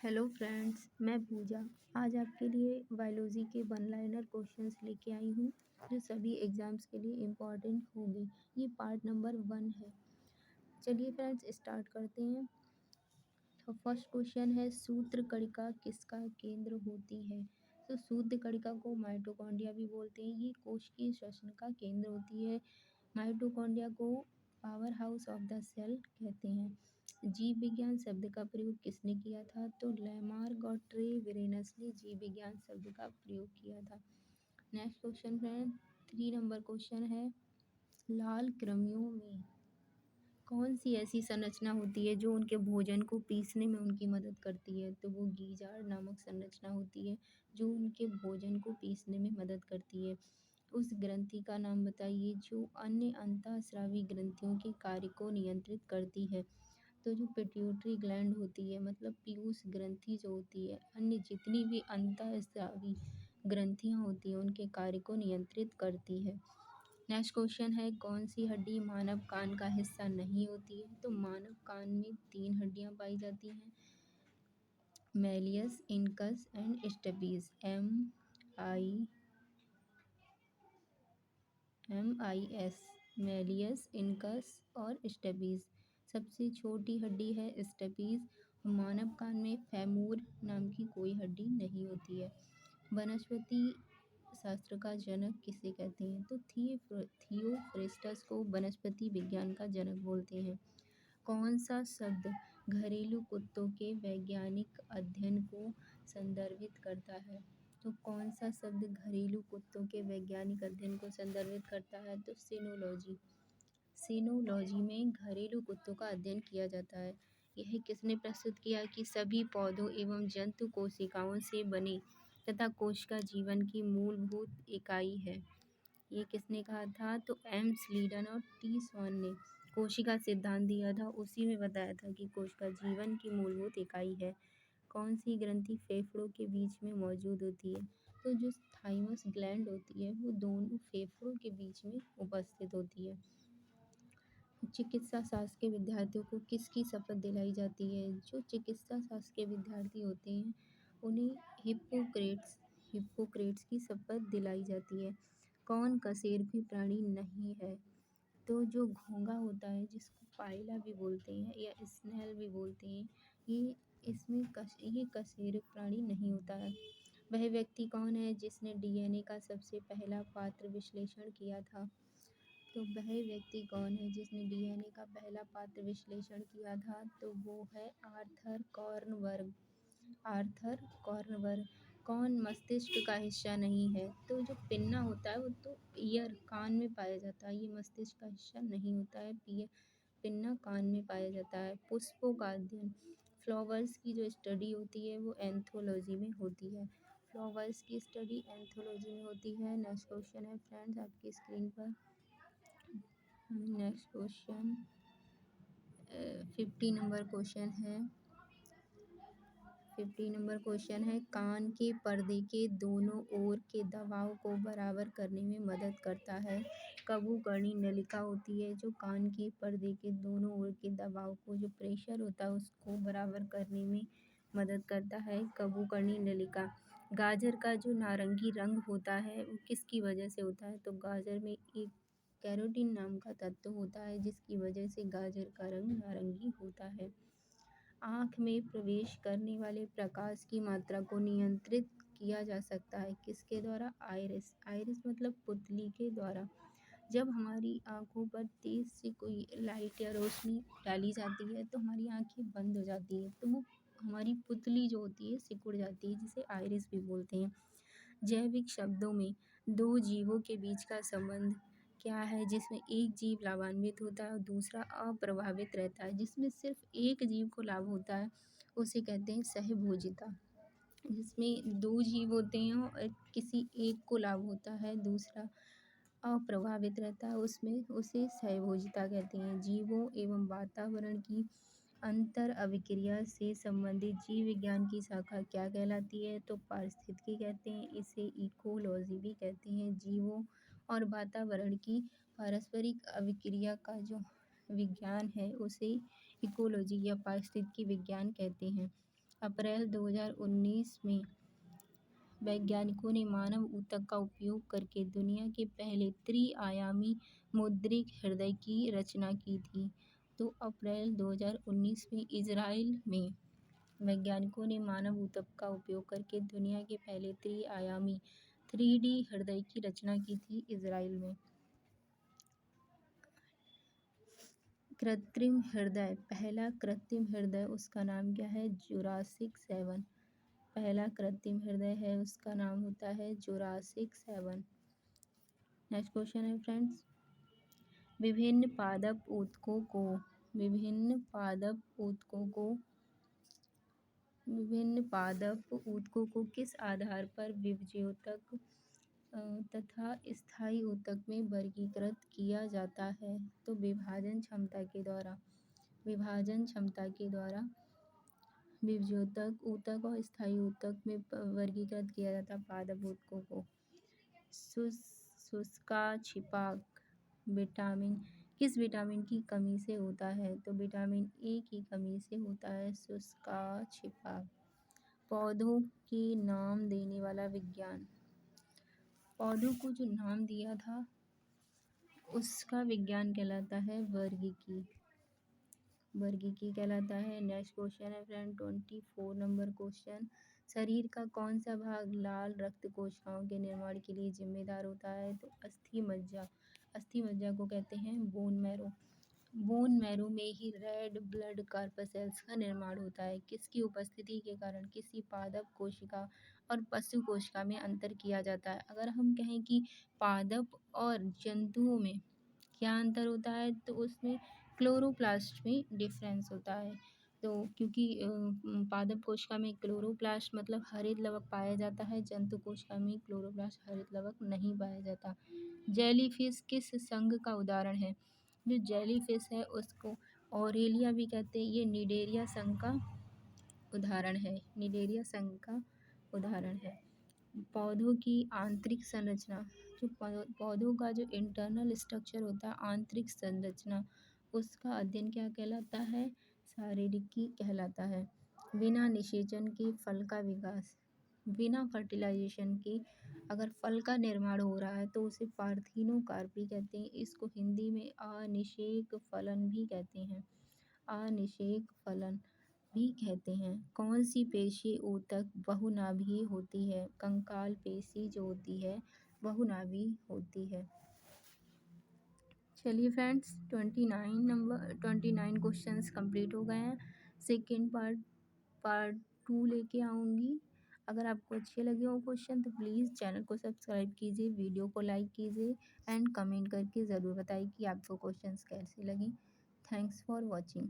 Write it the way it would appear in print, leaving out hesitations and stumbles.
Hello friends, मैं पूजा। आज आपके लिए बायोलॉजी के वन लाइनर क्वेश्चंस लेके आई हूँ जो सभी एग्जाम्स के लिए इम्पॉर्टेंट होंगे। ये पार्ट नंबर 1 है। चलिए फ्रेंड्स स्टार्ट करते हैं। तो फर्स्ट क्वेश्चन है, सूत्रकणिका किसका केंद्र होती है? तो सूत्रकणिका को माइटोकॉन्ड्रिया भी बोलते हैं। ये कोशिकीय श्वसन का केंद्र होती है। माइटोकॉन्ड्रिया को power house of the cell कहते हैं। जीव विज्ञान शब्द का प्रयोग किसने किया था? तो लैमार्क और ट्रे वेरेनस ने जीव विज्ञान शब्द का प्रयोग किया था। Next question friend, 3 number question है, लाल कृमियों में कौन सी ऐसी संरचना होती है जो उनके भोजन को पीसने में उनकी मदद करती है? तो वो गीजार नामक संरचना होती है जो उनके भोजन को पीसने में मदद करती है। उस ग्रंथि का नाम बताइए जो अन्य अंतःस्रावी ग्रंथियों के कार्य को नियंत्रित करती है। तो जो पिट्यूटरी ग्लैंड होती है, मतलब पीयूष ग्रंथि जो होती है, अन्य जितनी भी अंतःस्रावी ग्रंथियां होती हैं उनके कार्य को नियंत्रित करती है। नेक्स्ट क्वेश्चन है, कौन सी हड्डी मानव कान का हिस्सा नहीं होती है? तो मानव कान में 3 हड्डियां पाई जाती हैं, malleus, incus and stapes. MIS, malleus, incus और स्टेपीज। सबसे छोटी हड्डी है स्टेपीज। मानव कान में फेमूर नाम की कोई हड्डी नहीं होती है। वनस्पति शास्त्र का जनक किसे कहते हैं? तो थियोफ्रेस्टस को वनस्पति विज्ञान का जनक बोलते हैं। कौन सा शब्द घरेलू कुत्तों के वैज्ञानिक अध्ययन को संदर्भित करता है? तो कौन सा शब्द घरेलू कुत्तों के वैज्ञानिक अध्ययन को संदर्भित करता है? तो सीनोलॉजी। सीनोलॉजी में घरेलू कुत्तों का अध्ययन किया जाता है। यह किसने प्रस्तुत किया कि सभी पौधों एवं जंतु कोशिकाओं से बने तथा कोशिका जीवन की मूलभूत इकाई है? ये किसने कहा था? तो एम स्लीडन और टी स्वान ने कोशिका सिद्धांत दिया था। उसी में बताया था कि कोशिका जीवन की मूलभूत इकाई है। कौन सी ग्रंथि फेफड़ों के बीच में मौजूद होती है? तो जो थाइमस ग्लैंड होती है वो दोनों फेफड़ों के बीच में उपस्थित होती है। चिकित्सा शास्त्र के विद्यार्थियों को किसकी शपथ दिलाई जाती है? जो चिकित्सा शास्त्र के विद्यार्थी होते हैं उन्हें हिप्पोक्रेट्स की शपथ दिलाई जाती है। कौन कशेरुकी प्राणी नहीं है? तो जो घोंघा होता है जिसको पायला भी बोलते हैं या स्नेल भी बोलते हैं, ये कशेरुक प्राणी नहीं होता है। वह व्यक्ति कौन है जिसने डीएनए का सबसे पहला पात्र विश्लेषण किया था? तो वह व्यक्ति कौन है जिसने डीएनए का पहला पात्र विश्लेषण किया था? तो वो है आर्थर कॉर्नबर्ग। कौन मस्तिष्क का हिस्सा नहीं है? तो जो पिन्ना होता है वो तो ईयर कान में पाया जाता है, ये मस्तिष्क का हिस्सा नहीं होता है। पिन्ना कान में पाया जाता है। पुष्पों का अध्ययन, फ्लावर्स की जो स्टडी होती है वो एंथोलॉजी में होती है। फ्लावर्स की स्टडी एंथोलॉजी में होती है। नेक्स्ट क्वेश्चन है फ्रेंड्स आपकी स्क्रीन पर। नेक्स्ट क्वेश्चन 50 नंबर क्वेश्चन है, कान के पर्दे के दोनों ओर के दबाव को बराबर करने में मदद करता है। कभुकर्णी नलिका होती है जो कान के पर्दे के दोनों ओर के दबाव को, जो प्रेशर होता है उसको बराबर करने में मदद करता है, कभुकर्णी नलिका। गाजर का जो नारंगी रंग होता है वो किसकी वजह से होता है? तो गाजर में एक कैरोटीन नाम का तत्व होता है जिसकी वजह से गाजर का रंग नारंगी होता है। आँख में प्रवेश करने वाले प्रकाश की मात्रा को नियंत्रित किया जा सकता है किसके द्वारा? आइरिस मतलब पुतली के द्वारा। जब हमारी आँखों पर तेज से कोई लाइट या रोशनी डाली जाती है तो हमारी आँखें बंद हो जाती है, तो वो हमारी पुतली जो होती है सिकुड़ जाती है, जिसे आइरिस भी बोलते हैं। जैविक शब्दों में दो जीवों के बीच का संबंध क्या है जिसमें एक जीव लाभान्वित होता है और दूसरा अप्रभावित रहता है? जिसमें सिर्फ एक जीव को लाभ होता है उसे कहते हैं सहभोजिता। जिसमें 2 जीव होते हैं और किसी एक को लाभ होता है, दूसरा अप्रभावित रहता है, उसमें उसे सहभोजिता कहते हैं। जीवों एवं वातावरण की अंतर अभिक्रिया से संबंधित जीव विज्ञान की शाखा क्या कहलाती है? तो पारिस्थितिकी कहते हैं, इसे इकोलॉजी भी कहते हैं। जीवों और वातावरण की पारस्परिक अभिक्रिया का जो विज्ञान है उसे इकोलॉजी या पारिस्थितिकी विज्ञान कहते हैं। अप्रैल 2019 में वैज्ञानिकों ने मानव ऊतक का उपयोग करके दुनिया के पहले त्रि-आयामी मुद्रित हृदय की रचना की थी। तो अप्रैल 2019 में इजराइल में वैज्ञानिकों ने मानव ऊतक का उपयोग करके दुनिया के पहले त्रि-आयामी 3D हृदय की रचना की थी इजराइल में। कृत्रिम हृदय, पहला कृत्रिम हृदय उसका नाम क्या है? जुरासिक 7। पहला कृत्रिम हृदय है उसका नाम होता है जुरासिक 7। नेक्स्ट क्वेश्चन है फ्रेंड्स, विभिन्न पादप ऊतकों को विभिन्न पादप ऊतकों को किस आधार पर विभज्योतक तथा स्थायी ऊतक में वर्गीकृत किया जाता है? तो विभाजन क्षमता के द्वारा विभज्योतक ऊतक और स्थायी ऊतक में वर्गीकृत किया जाता है पादप ऊतकों को। शुष्का छिपाक विटामिन किस विटामिन की कमी से होता है? तो विटामिन ए की कमी से होता है शुष्का छिपाक। पौधों के नाम देने वाला विज्ञान, पौधों को जो नाम दिया था उसका विज्ञान कहलाता है वर्गीकी कहलाता है। नेक्स्ट क्वेश्चन है फ्रेंड 24 नंबर क्वेश्चन, शरीर का कौन सा भाग लाल रक्त कोशिकाओं के निर्माण के लिए जिम्मेदार होता है? तो अस्थि मज्जा को कहते हैं बोन मैरो में ही रेड ब्लड कार्पसेल्स का निर्माण होता है। किसकी उपस्थिति के कारण किसी पादप कोशिका और पशु कोशिका में अंतर किया जाता है? अगर हम कहें कि पादप और जंतुओं में क्या अंतर होता है तो उसमें क्लोरोप्लास्ट में डिफरेंस होता है। तो क्योंकि पादप कोशिका में क्लोरोप्लास्ट मतलब हरित लवक पाया जाता है, जंतु कोशिका में क्लोरोप्लास्ट हरित लवक नहीं पाया जाता। जेलीफिश किस संघ का उदाहरण है? जो जेलीफिश है उसको ऑरेलिया भी कहते हैं, ये निडेरिया संघ का उदाहरण है। पौधों की आंतरिक संरचना, जो पौधों का जो इंटरनल स्ट्रक्चर होता है, आंतरिक संरचना, उसका अध्ययन क्या कहलाता है? शारीरिकी कहलाता है। बिना निषेचन के फल का विकास, बिना फर्टिलाइजेशन के अगर फल का निर्माण हो रहा है तो उसे पार्थिनोकार्पी कहते हैं। इसको हिंदी में अनिषेक फलन भी कहते हैं। कौन सी पेशी ऊतक बहुनाभीय होती है? कंकाल पेशी जो होती है बहुनाभीय होती है। चलिए फ्रेंड्स 29 क्वेश्चंस कंप्लीट हो गए हैं। सेकेंड पार्ट 2 लेके आऊँगी। अगर आपको अच्छे लगे हो क्वेश्चन तो प्लीज़ चैनल को सब्सक्राइब कीजिए, वीडियो को लाइक कीजिए एंड कमेंट करके ज़रूर बताइए कि आपको क्वेश्चंस कैसे लगे। Thanks for watching.